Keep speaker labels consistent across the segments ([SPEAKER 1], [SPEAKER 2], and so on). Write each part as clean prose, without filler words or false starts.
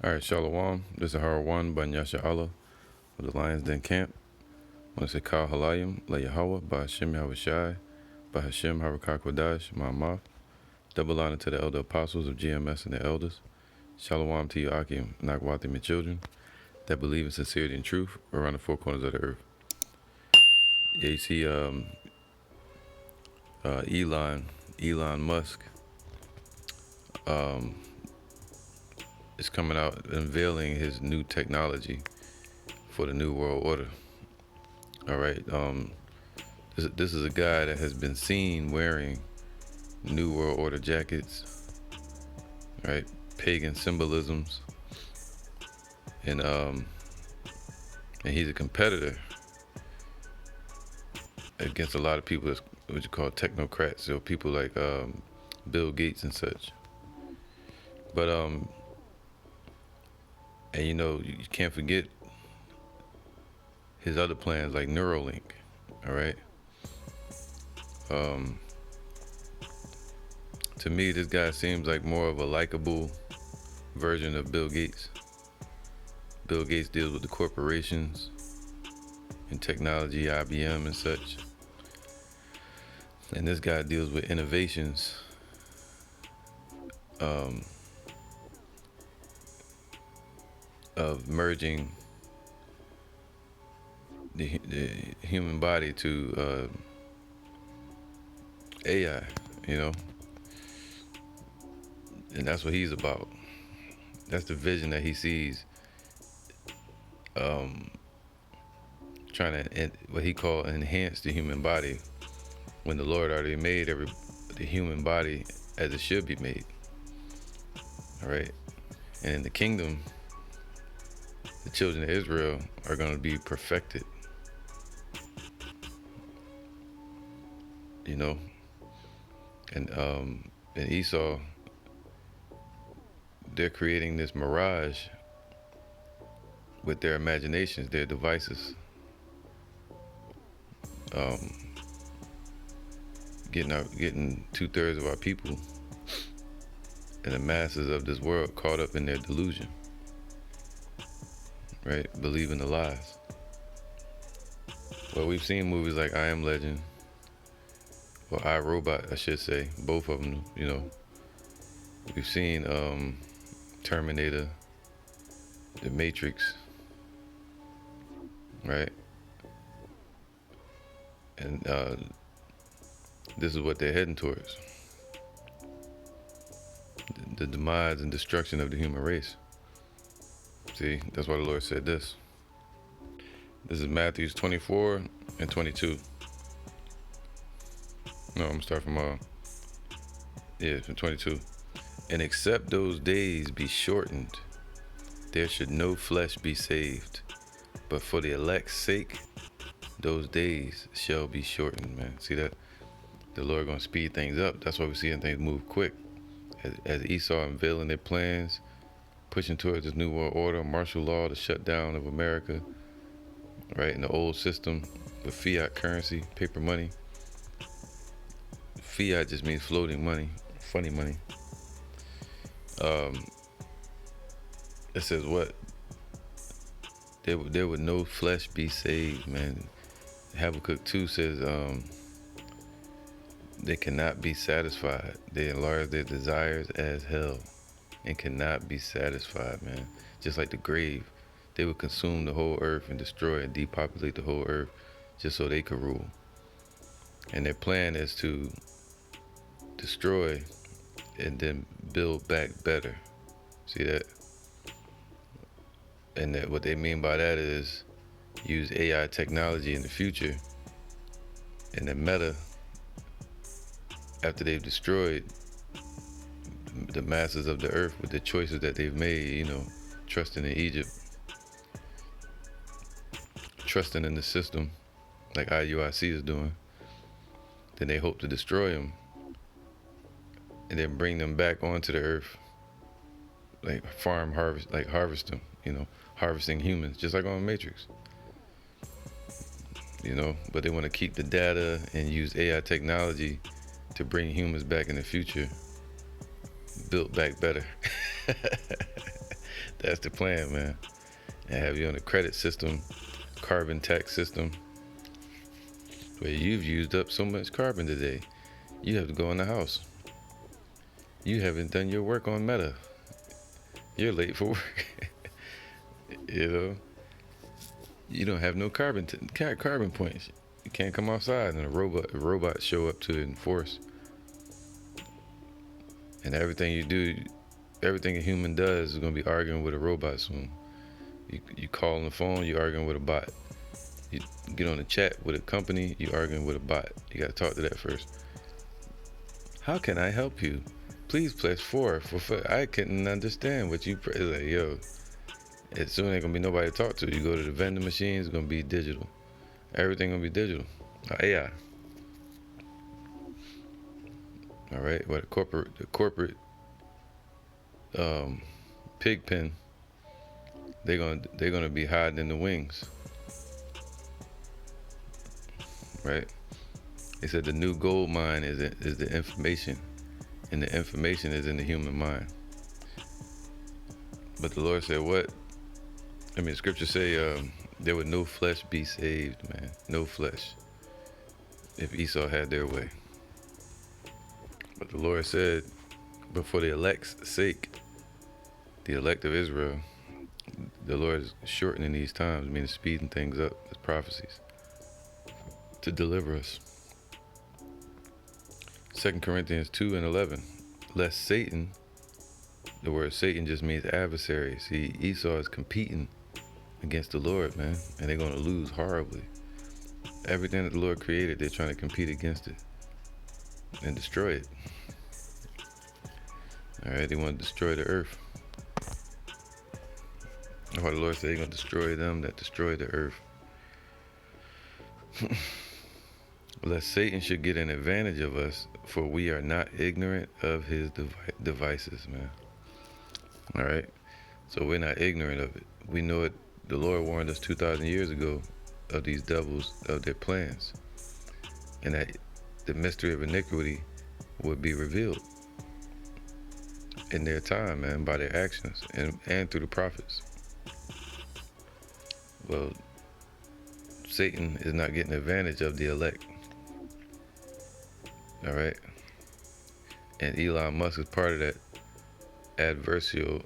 [SPEAKER 1] All right, Shalom. This is Har 1 by Nyasha Allah of the Lions Den Camp. I want to say Kal Halayim, La Yahweh, by Hashem Yahushai, by Hashem Harakah Kodash, Ma'amath. Double honor to the elder apostles of GMS and the elders. Shalom to you, Akim, Nakwatim, and children that believe in sincerity and truth around the four corners of the earth. Yeah, you see Elon Musk is coming out unveiling his new technology for the New World Order. All right, this is a guy that has been seen wearing New World Order jackets, right? Pagan symbolisms, and he's a competitor against a lot of people that's what you call technocrats, so people like Bill Gates and such. But and you know, you can't forget his other plans like Neuralink. All right. To me, this guy seems like more of a likable version of Bill Gates. Bill Gates deals with the corporations and technology, IBM and such. And this guy deals with innovations, of merging the human body to AI, you know, and that's what he's about. That's the vision that he sees, trying to what he called enhance the human body, when the Lord already made the human body as it should be made. All right, and in the kingdom, the children of Israel are going to be perfected. You know, and Esau, they're creating this mirage with their imaginations, their devices, getting 2/3 of our people and the masses of this world caught up in their delusion, right? Believing the lies. Well, we've seen movies like I Am Legend, or I, Robot, I should say, both of them, you know. We've seen Terminator, The Matrix, right? And this is what they're heading towards. The demise and destruction of the human race. See, that's why the Lord said this. This is Matthew 24 and 22. No, I'm gonna start from from 22. And except those days be shortened, there should no flesh be saved. But for the elect's sake, those days shall be shortened, man. See that? The Lord gonna speed things up. That's why we're seeing things move quick. As Esau unveiling their plans, pushing towards this new world order, martial law, the shutdown of America, right? In the old system with fiat currency, paper money. Fiat just means floating money, funny money. It says what? There would no flesh be saved, man. Habakkuk 2 says they cannot be satisfied. They enlarge their desires as hell and cannot be satisfied, man. Just like the grave, they would consume the whole earth and destroy and depopulate the whole earth just so they could rule. And their plan is to destroy and then build back better. See that? And what they mean by that is use AI technology in the future, and the meta, after they've destroyed the masses of the earth with the choices that they've made, you know, trusting in Egypt, trusting in the system like IUIC is doing, then they hope to destroy them and then bring them back onto the earth, like harvest them, you know, harvesting humans, just like on the Matrix. You know, but they want to keep the data and use AI technology to bring humans back in the future, built back better. That's the plan, man. And have you on a credit system, carbon tax system, where you've used up so much carbon today, you have to go in the house. You haven't done your work on Meta. You're late for work. You know, you don't have no carbon points. You can't come outside, and a robot show up to enforce. And everything you do, everything a human does is gonna be arguing with a robot soon. You call on the phone, you arguing with a bot. You get on the chat with a company, you arguing with a bot. You gotta talk to that first. How can I help you? Please press 4 for I couldn't understand what you press. Like, yo, it soon ain't gonna be nobody to talk to. You go to the vending machines, it's gonna be digital. Everything gonna be digital. AI. All right. Well, the corporate pig pen. They're gonna be hiding in the wings. Right. They said the new gold mine is the information, and the information is in the human mind. But the Lord said, what? I mean, the scriptures say there would no flesh be saved, man. No flesh. If Esau had their way. But the Lord said, but for the elect's sake, the elect of Israel, the Lord is shortening these times, meaning speeding things up, as prophecies, to deliver us. 2 Corinthians 2:11, lest Satan, the word Satan just means adversary. See, Esau is competing against the Lord, man, and they're going to lose horribly. Everything that the Lord created, they're trying to compete against it and destroy it. All right, they want to destroy the earth. That's why the Lord said he's going to destroy them that destroy the earth. Lest Satan should get an advantage of us, for we are not ignorant of his devices, man. All right, so we're not ignorant of it. We know it. The Lord warned us 2,000 years ago of these devils, of their plans, and that the mystery of iniquity would be revealed in their time, man, by their actions and through the prophets. Well, Satan is not getting advantage of the elect. All right, and Elon Musk is part of that adversarial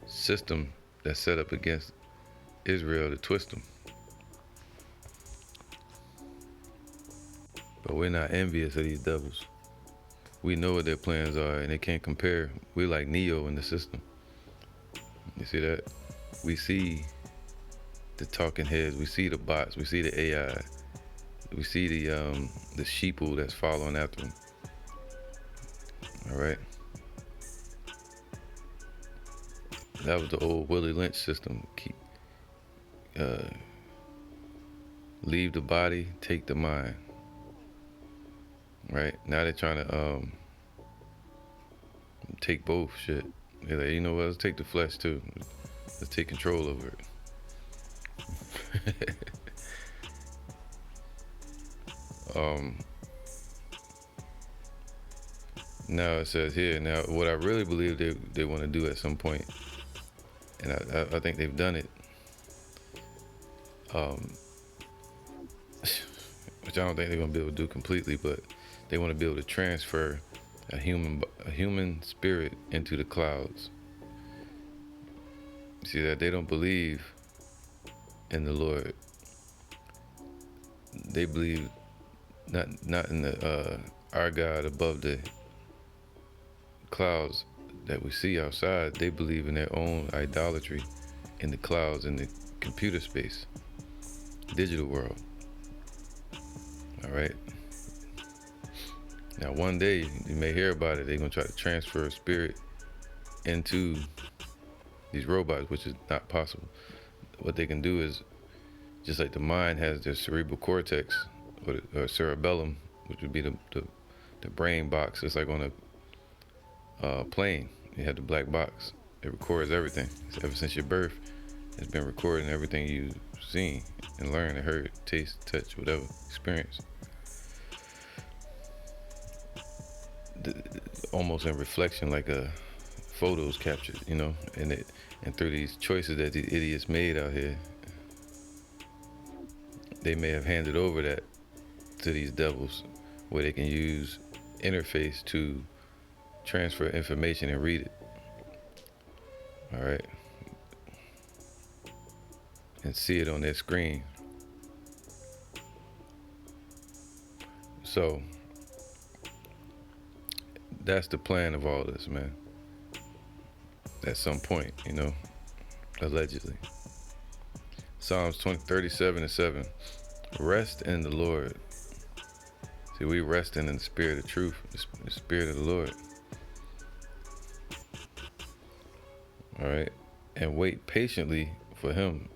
[SPEAKER 1] system that's set up against Israel to twist them. But we're not envious of these devils. We know what their plans are, and they can't compare. We're like Neo in the system. You see that? We see the talking heads. We see the bots. We see the AI. We see the sheeple that's following after them. All right. That was the old Willie Lynch system. Leave the body, take the mind. Right? Now they're trying to take both shit. They're like, you know what? Let's take the flesh too. Let's take control over it. Now it says here. Now, what I really believe they want to do at some point, and I think they've done it. Which I don't think they're gonna be able to do completely, but they want to be able to transfer a human spirit into the clouds. See that they don't believe in the Lord. They believe not in the our God above the clouds that we see outside. They believe in their own idolatry in the clouds, in the computer space, digital world. All right. Now, one day you may hear about it. They're gonna try to transfer a spirit into these robots, which is not possible. What they can do is, just like the mind has their cerebral cortex or cerebellum, which would be the brain box. It's like on a plane. You have the black box. It records everything. So ever since your birth, it's been recording everything you've seen and learned and heard, taste, touch, whatever, experience. Almost in reflection, like a photos captured, and through these choices that these idiots made out here, they may have handed over that to these devils, where they can use interface to transfer information and read it. All right, and see it on their screen. So that's the plan of all this, man. At some point, allegedly. Psalms 37:7. Rest in the Lord. See, we resting in the spirit of truth, the spirit of the Lord. All right, and wait patiently for Him,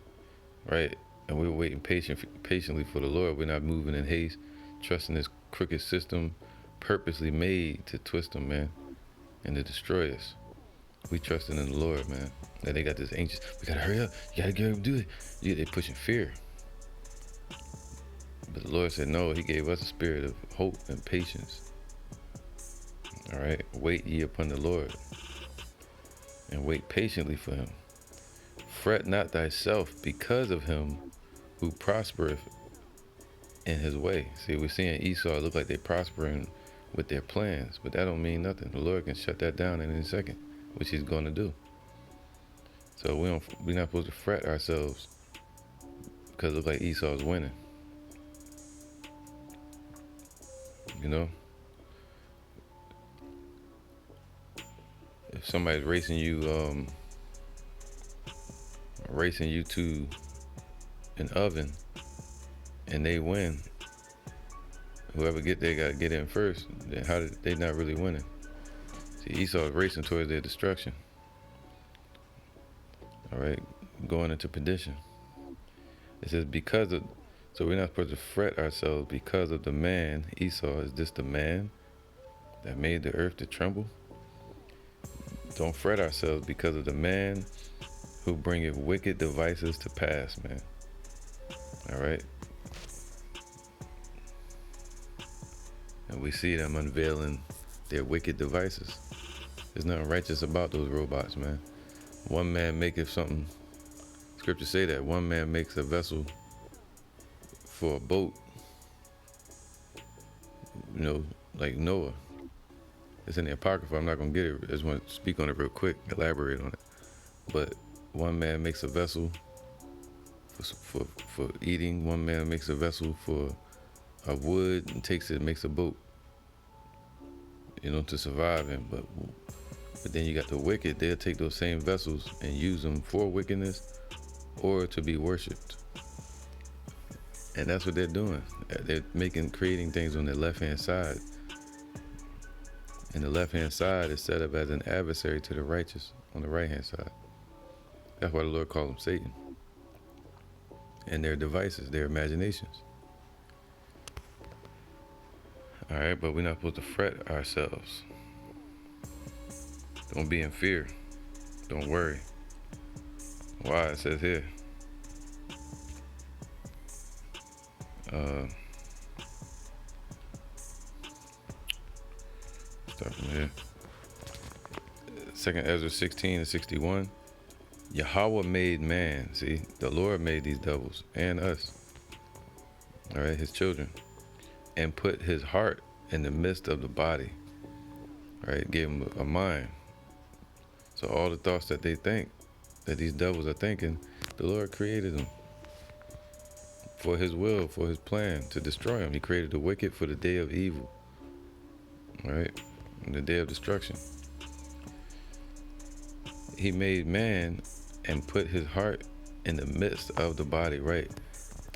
[SPEAKER 1] right? And we're waiting patiently for the Lord. We're not moving in haste, trusting this crooked system, purposely made to twist them, man, and to destroy us. We trusting in the Lord, man. And they got this anxious. We gotta hurry up. You gotta get up and do it. Yeah, they pushing fear. But the Lord said no. He gave us a spirit of hope and patience. All right, wait ye upon the Lord, and wait patiently for Him. Fret not thyself because of him who prospereth in his way. See, we're seeing Esau look like they're prospering with their plans, but that don't mean nothing. The Lord can shut that down in a second, which He's going to do. So we're not supposed to fret ourselves because it looks like Esau's winning. If somebody's racing you to an oven and they win, whoever get there got to get in first. Then how did they not really winning? See, Esau is racing towards their destruction. All right, going into perdition. It says so we're not supposed to fret ourselves because of the man, Esau. Is this the man that made the earth to tremble? Don't fret ourselves because of the man who bringeth wicked devices to pass, man. All right. And we see them unveiling their wicked devices. There's nothing righteous about those robots, man. One man maketh something. Scriptures say that one man makes a vessel for a boat, like Noah. It's in the Apocrypha. I'm not going to get it. I just want to speak on it real quick, elaborate on it. But one man makes a vessel for eating. One man makes a vessel for wood and takes it and makes a boat, to survive in. But then you got the wicked. They'll take those same vessels and use them for wickedness or to be worshipped. And that's what they're doing. They're creating things on their left-hand side. And the left-hand side is set up as an adversary to the righteous on the right-hand side. That's why the Lord called them Satan. And their devices, their imaginations. All right, but we're not supposed to fret ourselves. Don't be in fear. Don't worry. Why? It says here. Start from here. 2 Ezra 16:61. Yahweh made man. See, the Lord made these devils and us. All right, His children, and put His heart in the midst of the body. All right, gave them a mind. So all the thoughts that they think, that these devils are thinking, the Lord created them for His will, for His plan to destroy them. He created the wicked for the day of evil. All right, and the day of destruction. He made man and put His heart in the midst of the body, right?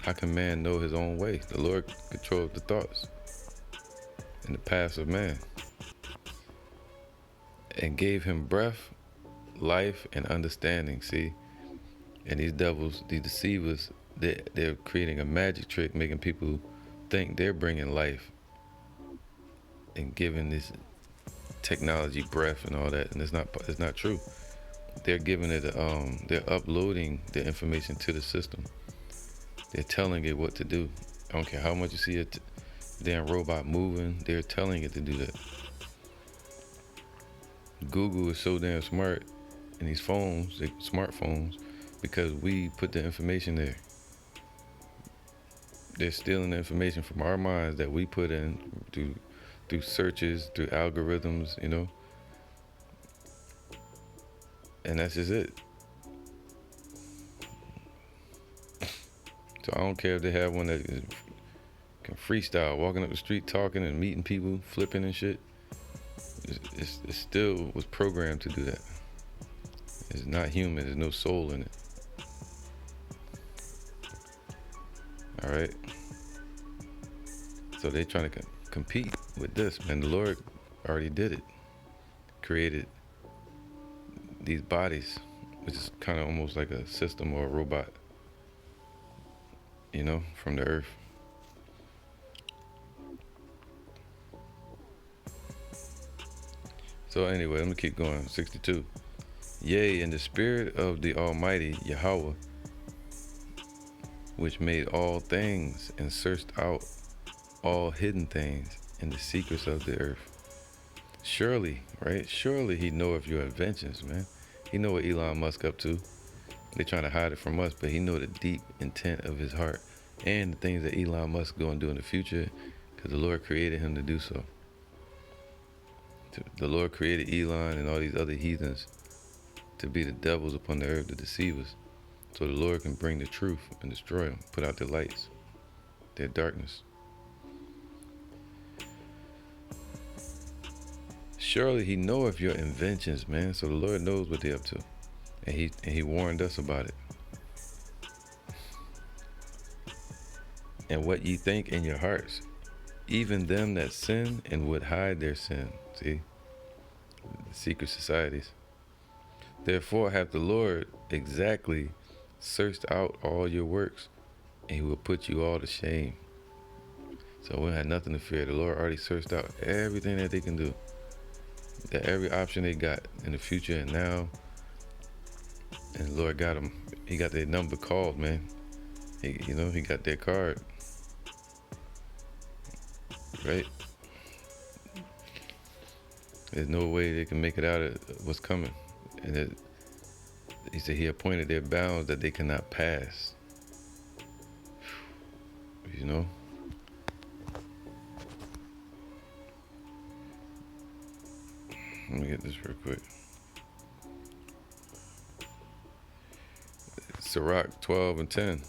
[SPEAKER 1] How can man know his own way? The Lord controls the thoughts and the paths of man. And gave him breath, life, and understanding, see? And these devils, these deceivers, they're creating a magic trick, making people think they're bringing life and giving this technology breath and all that, and it's not true. They're giving it they're uploading the information to the system. They're telling it what to do. I don't care how much you see a damn robot moving, they're telling it to do that. Google is so damn smart, and these phones, smartphones, because we put the information there. They're stealing the information from our minds that we put in through searches, through algorithms, and that's just it. So I don't care if they have one that can freestyle, walking up the street, talking and meeting people, flipping and shit. It still was programmed to do that. It's not human. There's no soul in it. All right. So they're trying to compete with this, man. The Lord already did it. Created these bodies, which is kind of almost like a system or a robot, from the earth. So anyway, I'm gonna keep going. 62. Yea, in the spirit of the Almighty Yahweh, which made all things and searched out all hidden things in the secrets of the earth. Surely, right? Surely he knoweth your inventions, man. He know what Elon Musk up to. They trying to hide it from us, but he know the deep intent of his heart and the things that Elon Musk going to do in the future, because the Lord created him to do so. The Lord created Elon and all these other heathens to be the devils upon the earth, the deceivers, so the Lord can bring the truth and destroy them, put out their lights, their darkness. Surely he knoweth your inventions, man. So the Lord knows what they're up to, and he warned us about it. And what ye think in your hearts, even them that sin and would hide their sin. See, the secret societies. Therefore hath the Lord exactly searched out all your works, and he will put you all to shame. So we don't have nothing to fear. The Lord already searched out everything that they can do. That every option they got in the future and now. And the Lord got them. He got their number called, man. He got their card. Right? There's no way they can make it out of what's coming. And he said he appointed their bounds that they cannot pass. Let me get this real quick. Sirach 12:10.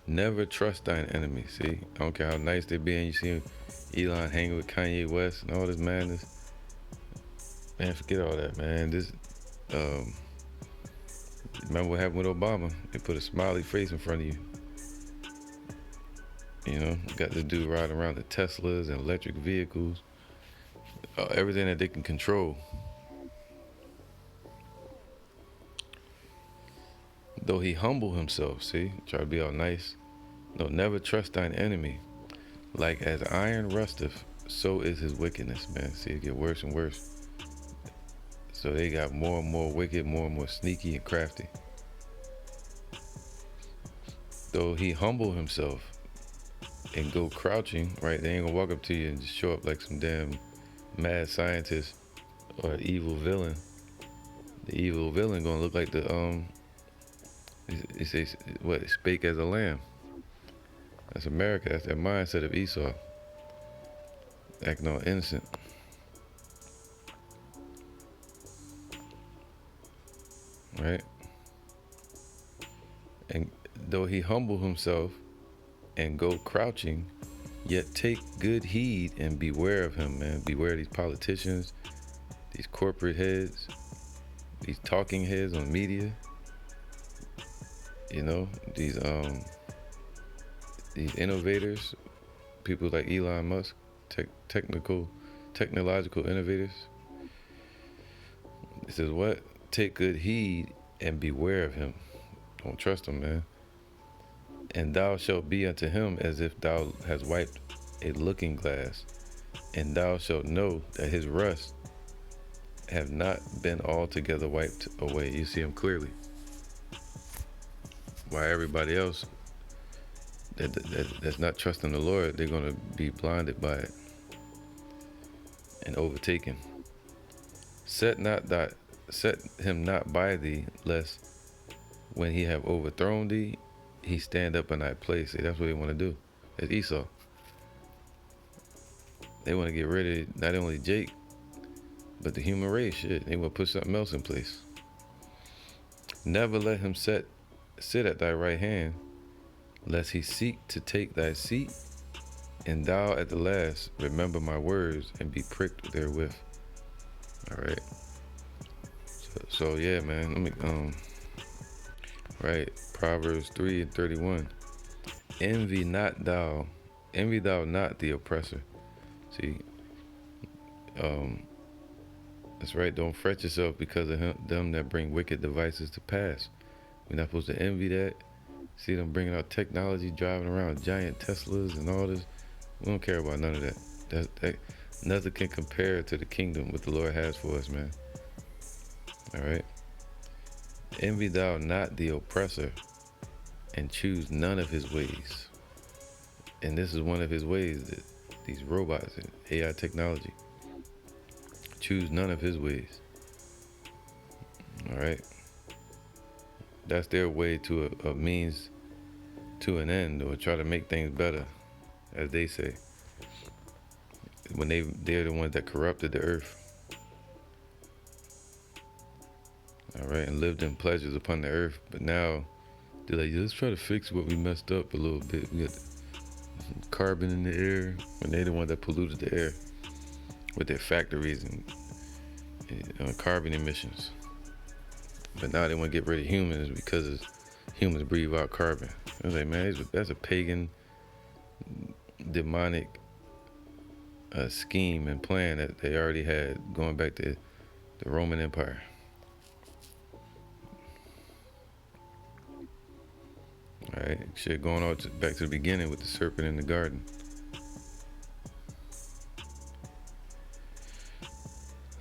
[SPEAKER 1] Never trust thine enemy. See, I don't care how nice they be, and you see Elon hanging with Kanye West and all this madness. Man, forget all that, man. Remember what happened with Obama? They put a smiley face in front of you. Got this dude riding around the Teslas and electric vehicles. Everything that they can control. Though he humble himself, see, try to be all nice. No, never trust thine enemy. Like as iron rusteth, so is his wickedness, man. See, it get worse and worse. So they got more and more wicked, more and more sneaky and crafty. Though he humble himself and go crouching, right? They ain't gonna walk up to you and just show up like some damn mad scientist or evil villain. The evil villain gonna look like it says what? Spake as a lamb. That's America. That's their mindset of Esau, acting all innocent. Right? And though he humble himself and go crouching, yet take good heed and beware of him, man. Beware of these politicians, these corporate heads, these talking heads on media. These innovators, people like Elon Musk, technological innovators. It says what? Take good heed and beware of him. Don't trust him, man. And thou shalt be unto him as if thou hast wiped a looking glass, and thou shalt know that his rust have not been altogether wiped away. You see him clearly. While everybody else that's not trusting the Lord, they're going to be blinded by it and overtaken. Set not thy, set him not by thee, lest when he have overthrown thee, he stand up in thy place. See, that's what they want to do. It's Esau. They want to get rid of not only Jake, but the human race. Shit, they want to put something else in place. Never let him sit at thy right hand, lest he seek to take thy seat, and thou at the last remember my words and be pricked therewith. All right. So yeah, man. Let me right. Proverbs 3:31. Envy thou not the oppressor. See, that's right. Don't fret yourself because of them that bring wicked devices to pass. We're not supposed to envy that. See them bringing out technology, driving around giant Teslas and all this. We don't care about none of that. That nothing can compare to the kingdom what the Lord has for us, man. All right. Envy thou not the oppressor, and choose none of his ways. And this is one of his ways, these robots and AI technology. Choose none of his ways. All right. That's their way to a means to an end, or try to make things better, as they say. When they're the ones that corrupted the earth. All right, and lived in pleasures upon the earth. But now they're like, let's try to fix what we messed up a little bit. We got carbon in the air, when they're the ones that polluted the air with their factories and carbon emissions. But now they want to get rid of humans because humans breathe out carbon. I was like, man, that's a pagan, demonic scheme and plan that they already had going back to the Roman Empire. All right, shit going on back to the beginning with the serpent in the garden.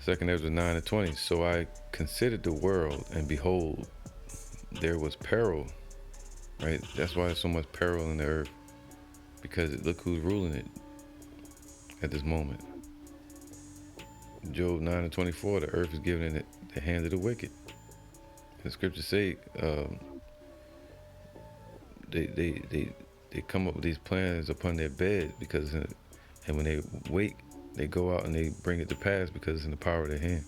[SPEAKER 1] Second Ezra 9:20. So I considered the world, and behold, there was peril. Right, that's why there's so much peril in the earth, because look who's ruling it at this moment. Job 9:24. The earth is given in the hands of the wicked. The scriptures say they come up with these plans upon their bed, and when they wake, they go out and they bring it to pass because it's in the power of their hand.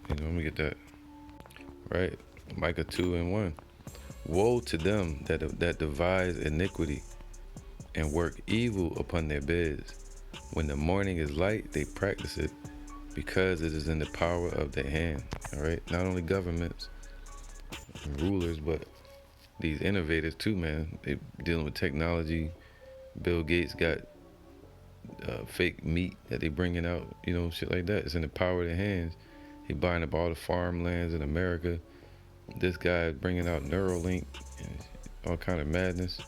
[SPEAKER 1] Let me get that right. Micah 2:1. Woe to them that devise iniquity and work evil upon their beds. When the morning is light, they practice it, because it is in the power of their hand. All right. Not only governments and rulers, but these innovators too, man. They dealing with technology. Bill Gates got fake meat that they bringing out, shit like that. It's in the power of their hands. He buying up all the farmlands in America. This guy is bringing out Neuralink and all kind of madness.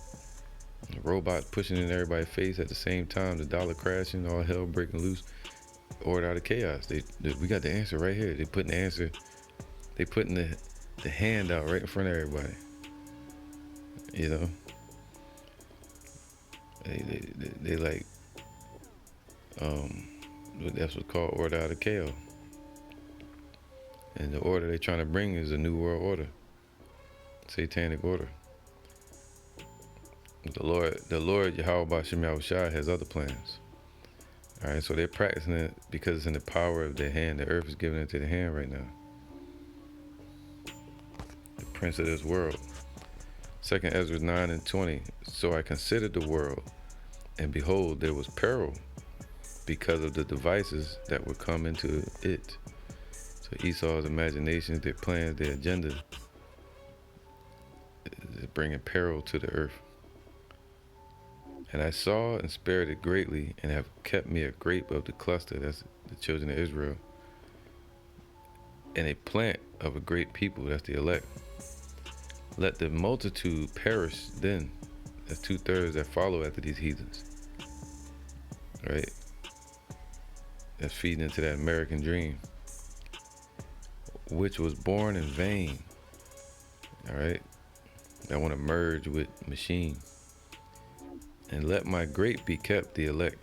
[SPEAKER 1] The robot pushing in everybody's face at the same time. The dollar crashing, all hell breaking loose. Order out of chaos. We got the answer right here. They putting the answer. They putting the hand out right in front of everybody. They like that's what's called order out of chaos. And the order they're trying to bring is a new world order, satanic order. The Lord Yahweh B'Shem Yahushua has other plans. All right, so they're practicing it because it's in the power of their hand. The earth is giving it to the hand right now. The prince of this world. Second Ezra 9:20. So I considered the world, and behold, there was peril because of the devices that would come into it. So Esau's imaginations, their plans, their agenda is bringing peril to the earth. And I saw and spared it greatly, and have kept me a grape of the cluster, that's the children of Israel, and a plant of a great people, that's the elect. Let the multitude perish then. That's 2/3 that follow after these heathens. Right? That's feeding into that American dream, which was born in vain. All right? I want to merge with machine. And let my grape be kept, the elect,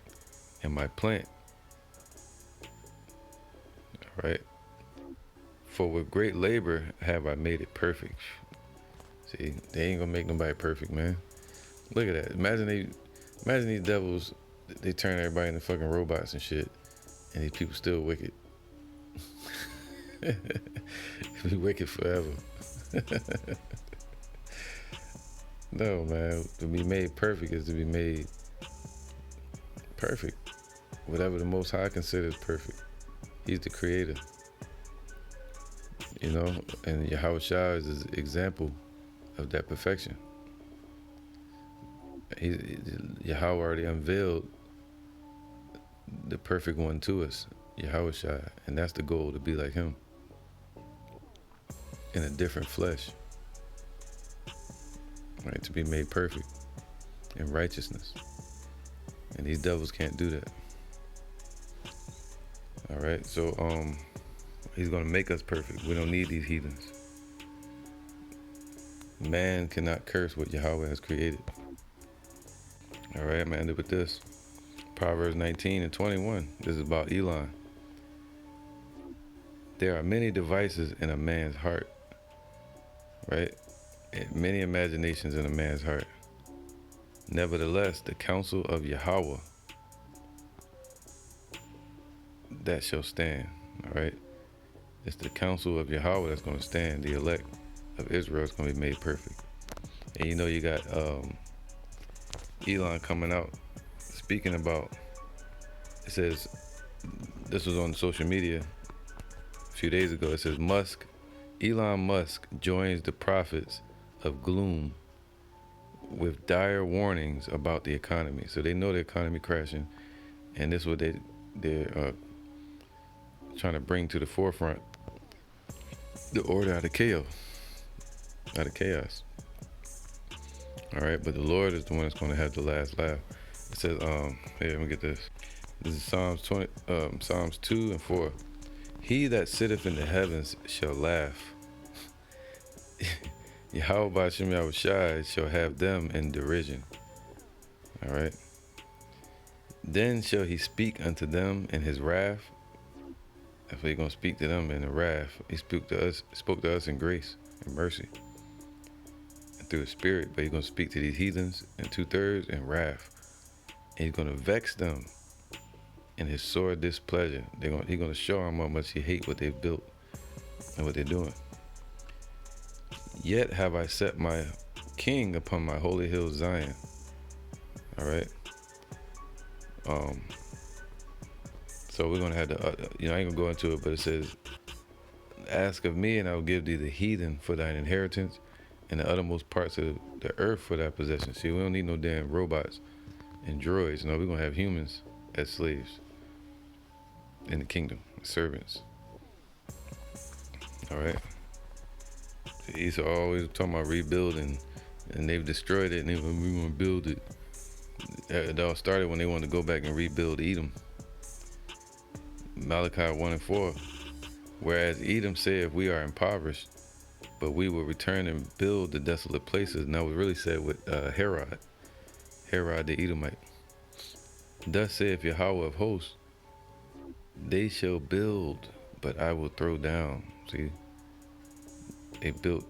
[SPEAKER 1] and my plant right? For with great labor have I made it perfect. See, they ain't gonna make nobody perfect, man. Look at that. Imagine these devils. They turn everybody into fucking robots and shit, and these people still wicked. Be wicked forever. No, man. To be made perfect is to be made perfect. Whatever the Most High considers perfect. He's the creator. You know, and Yahweh Shah is an example of that perfection. Yahweh already unveiled the perfect one to us, Yahweh Shah, and that's the goal, to be like him in a different flesh, right? To be made perfect in righteousness, and these devils can't do that. All right, so he's gonna make us perfect. We don't need these heathens. Man cannot curse what Yahweh has created. All right, I'm gonna end it with this. Proverbs 19 and 21. This is about Elon. There are many devices in a man's heart, right? And many imaginations in a man's heart. Nevertheless, the counsel of Yahweh, that shall stand, all right? It's the counsel of Yahweh that's going to stand. The elect of Israel is going to be made perfect. And you know, you got Elon coming out speaking about, it says, this was on social media a few days ago. It says, Elon Musk joins the prophets of gloom with dire warnings about the economy. So they know the economy crashing, and this is what they're trying to bring to the forefront, the order out of chaos. All right, but the Lord is the one that's going to have the last laugh. It says, here, let me get this. This is Psalms 2 and 4. He that sitteth in the heavens shall laugh. Yahweh Ba'Shem Yahushai shall have them in derision. All right. Then shall he speak unto them in his wrath. If he's gonna speak to them in the wrath, he spoke to us in grace and mercy and through his spirit. But he's gonna speak to these heathens in 2/3 in wrath, and he's gonna vex them in his sore displeasure. He's gonna show them how much he hate what they've built and what they're doing. Yet have I set my king upon my holy hill Zion. All right. So we're gonna have to, I ain't gonna go into it, but it says, "Ask of me, and I will give thee the heathen for thine inheritance, and the uttermost parts of the earth for thy possession." See, we don't need no damn robots and droids. No, we're gonna have humans as slaves in the kingdom, servants. All right. Esau always talking about rebuilding, and they've destroyed it, and we want to build it. It all started when they wanted to go back and rebuild Edom. Malachi 1 and 4. Whereas Edom said, "We are impoverished, but we will return and build the desolate places." And that was really said with Herod the Edomite. Thus saith Yahweh of hosts, they shall build, but I will throw down. See, they built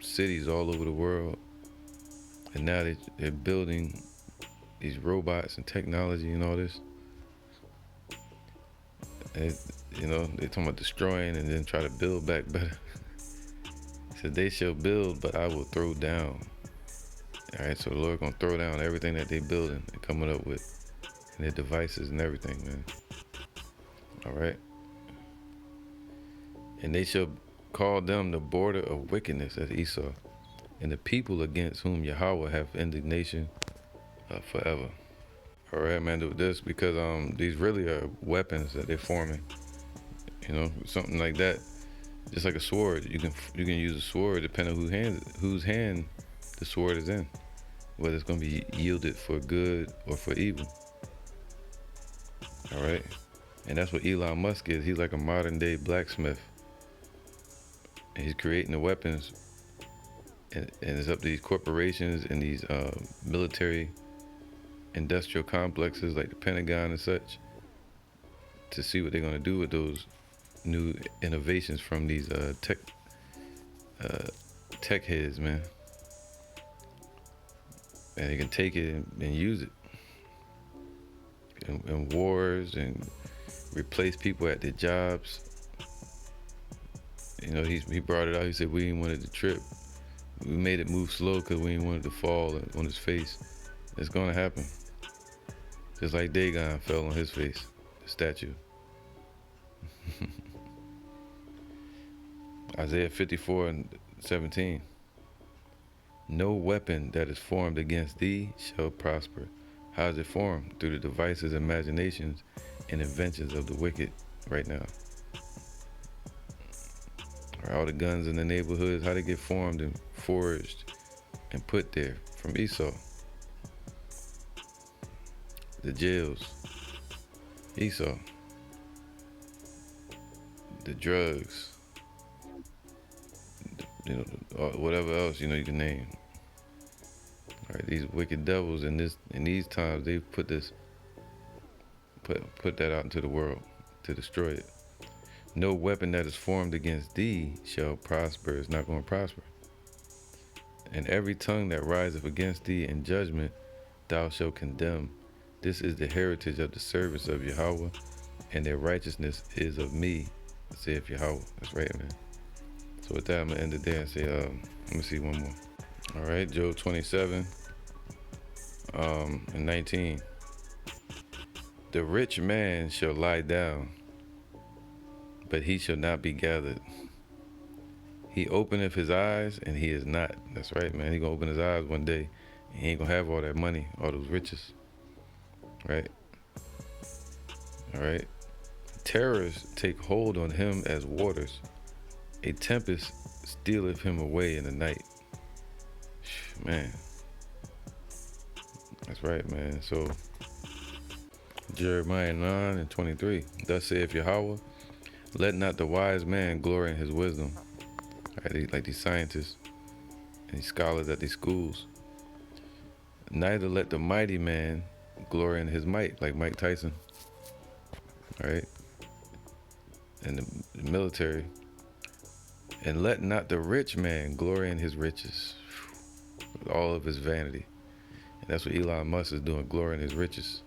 [SPEAKER 1] cities all over the world, and now they're building these robots and technology and all this. And, they're talking about destroying and then try to build back better. So they shall build, but I will throw down. All right, so the Lord gonna throw down everything that they building and coming up with, and their devices and everything, man. All right. And they shall call them the border of wickedness, as Esau, and the people against whom Yahweh hath indignation forever. All right, man, do this because these really are weapons that they're forming. Something like that, just like a sword. You can use a sword depending on whose hand the sword is in, whether it's gonna be yielded for good or for evil. All right, and that's what Elon Musk is. He's like a modern day blacksmith. And he's creating the weapons, and it's up to these corporations and these military industrial complexes like the Pentagon and such to see what they're gonna do with those new innovations from these tech heads, man. And they can take it and use it in wars and replace people at their jobs. You know, he brought it out. He said we didn't want it to trip. We made it move slow because we didn't want it to fall on his face. It's gonna happen. Just like Dagon fell on his face, the statue. Isaiah 54:17. No weapon that is formed against thee shall prosper. How is it formed? Through the devices, imaginations, and inventions of the wicked right now. All the guns in the neighborhoods, how they get formed and forged and put there from Esau. The jails, Esau. The drugs, you know, whatever else, you know, you can name. All right, these wicked devils in these times, they've put that out into the world to destroy it. No weapon that is formed against thee shall prosper. It's not going to prosper. And every tongue that riseth against thee in judgment, thou shalt condemn. This is the heritage of the servants of Yahweh, and their righteousness is of me, saith Yahweh. That's right, man. So with that, I'm gonna end it there and say, let me see one more. All right, Job 27 and 19. The rich man shall lie down, but he shall not be gathered. He openeth his eyes, and he is not. That's right, man. He gonna open his eyes one day, and he ain't gonna have all that money, all those riches. Right? All right. Terrors take hold on him as waters. A tempest stealeth him away in the night. Man. That's right, man. So, Jeremiah 9:23. Thus saith Yahweh, let not the wise man glory in his wisdom. Right, like these scientists and these scholars at these schools. Neither let the mighty man glory in his might, like Mike Tyson. Right? And the military. And let not the rich man glory in his riches, with all of his vanity. And that's what Elon Musk is doing, glory in his riches.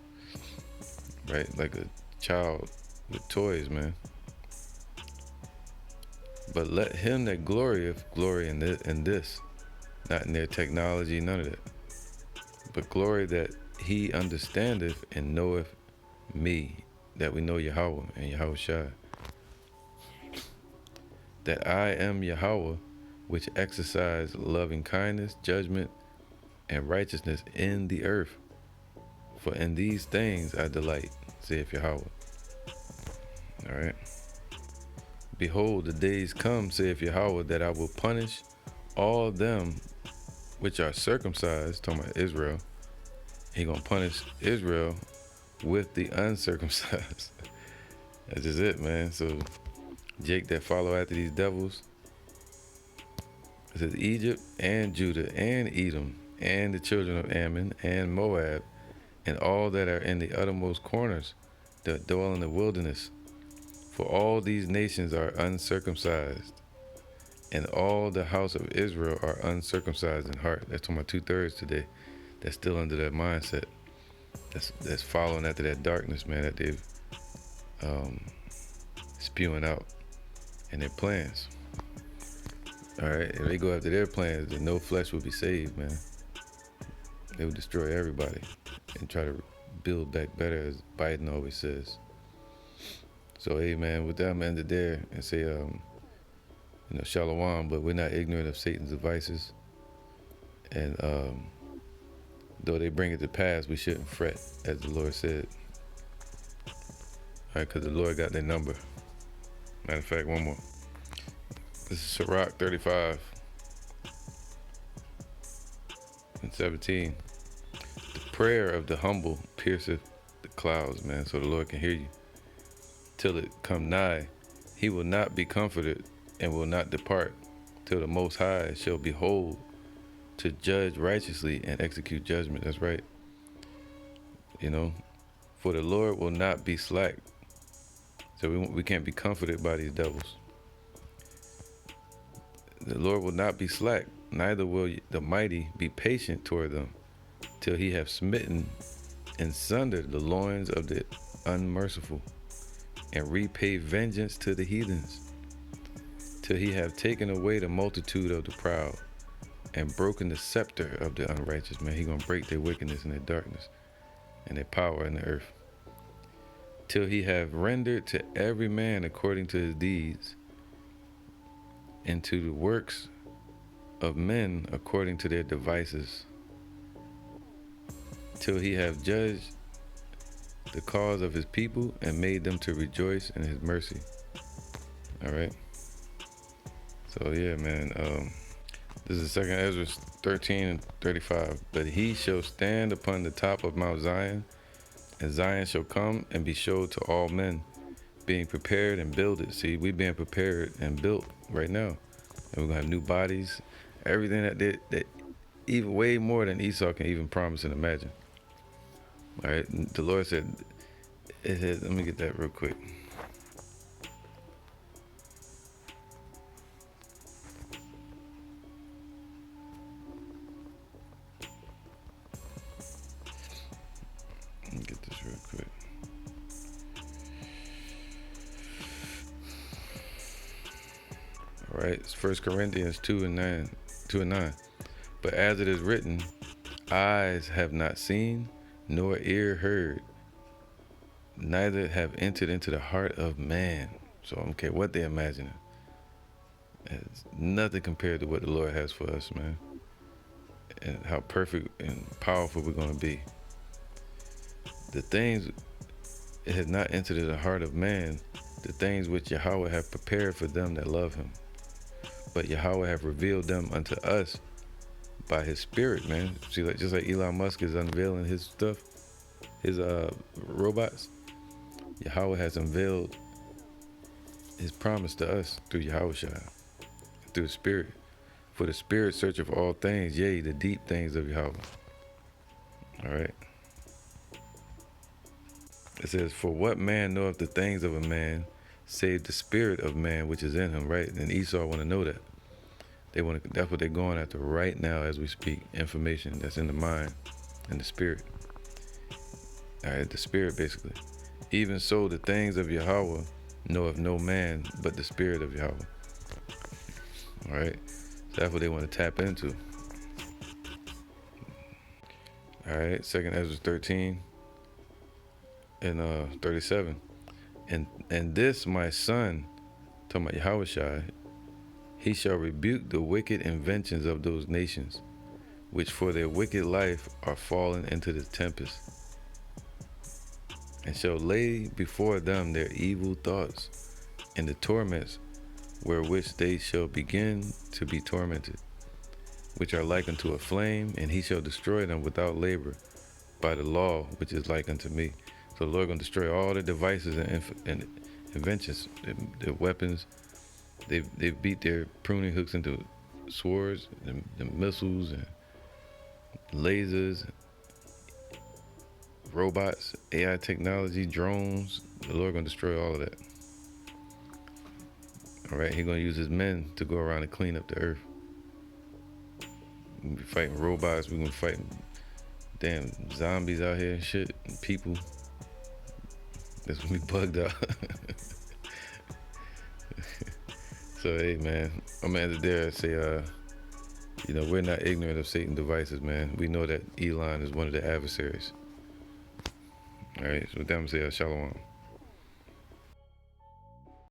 [SPEAKER 1] Right? Like a child with toys, man. But let him that glorieth glory in this, not in their technology, none of that. But glory that he understandeth and knoweth me, that we know Yahweh and Yahweh Shai. That I am Yahweh, which exercise loving kindness, judgment, and righteousness in the earth. For in these things I delight, saith Yahweh. All right. Behold, the days come, saith Yahweh, that I will punish all them which are circumcised, talking about Israel. He gonna punish Israel with the uncircumcised. That's just it, man. So Jake that follow after these devils, it says Egypt and Judah and Edom and the children of Ammon and Moab and all that are in the uttermost corners that dwell in the wilderness. For all these nations are uncircumcised, and all the house of Israel are uncircumcised in heart. That's talking about 2/3 today. That's still under that mindset. That's following after that darkness, man, that they've spewing out in their plans. All right, if they go after their plans, then no flesh will be saved, man. They will destroy everybody and try to build back better, as Biden always says. So, hey, man, with that, I'm going to end it there and say, shalom, but we're not ignorant of Satan's devices. And though they bring it to pass, we shouldn't fret, as the Lord said. All right, because the Lord got their number. Matter of fact, one more. This is Sirach 35 and 17. The prayer of the humble pierceth the clouds, man, so the Lord can hear you. Till it come nigh, he will not be comforted and will not depart till the Most High shall behold to judge righteously and execute judgment. That's right. For the Lord will not be slack So we can't be comforted by these devils. The Lord will not be slack, neither will the mighty be patient toward them, till he have smitten and sundered the loins of the unmerciful, and repay vengeance to the heathens, till he have taken away the multitude of the proud, and broken the scepter of the unrighteous. Man, he gonna break their wickedness and their darkness and their power in the earth, till he have rendered to every man according to his deeds, and to the works of men according to their devices, till he have judged the cause of his people and made them to rejoice in his mercy. All right. So yeah, man. This is 2nd Ezra 13 and 35. But he shall stand upon the top of Mount Zion, and Zion shall come and be showed to all men, being prepared and builded. See, we being prepared and built right now, and we're gonna have new bodies, everything that even way more than Esau can even promise and imagine. All right, the Lord said, let me get that real quick. Let me get this real quick. All right, it's 1 Corinthians 2 and 9. But as it is written, eyes have not seen, nor ear heard, neither have entered into the heart of man. So I don't care what they're imagining. It's nothing compared to what the Lord has for us, man. And how perfect and powerful we're going to be. The things, it has not entered into the heart of man, the things which Yahweh have prepared for them that love him. But Yahweh have revealed them unto us by his spirit, man. See, like just like Elon Musk is unveiling his stuff, his robots, Yahweh has unveiled his promise to us through Yahweh Shai, through the spirit. For the spirit searcheth all things, yea, the deep things of Yahweh. All right. It says, for what man knoweth the things of a man, save the spirit of man which is in him, right? And Esau want to know that. That's what they're going after right now as we speak. Information that's in the mind and the spirit. All right, the spirit basically. Even so, the things of Yahweh knoweth no man but the spirit of Yahweh. All right, so that's what they want to tap into. All right, 2nd Ezra 13 and 37. And this my son, talking about Yahweh Shai, he shall rebuke the wicked inventions of those nations, which for their wicked life are fallen into the tempest, and shall lay before them their evil thoughts, and the torments wherewith they shall begin to be tormented, which are like unto a flame, and he shall destroy them without labor by the law which is like unto me. So the Lord gonna destroy all the devices and inventions, the weapons. They beat their pruning hooks into swords, the missiles and lasers, robots, AI technology, drones. The Lord gonna destroy all of that. All right, He's gonna use his men to go around and clean up the earth. We're gonna be fighting robots. We're gonna be fighting damn zombies out here and shit, and people. That's when we bugged out. So hey man, I'm gonna end it there and say we're not ignorant of Satan's devices, man. We know that Elon is one of the adversaries. All right, so with that I'm gonna say shalom.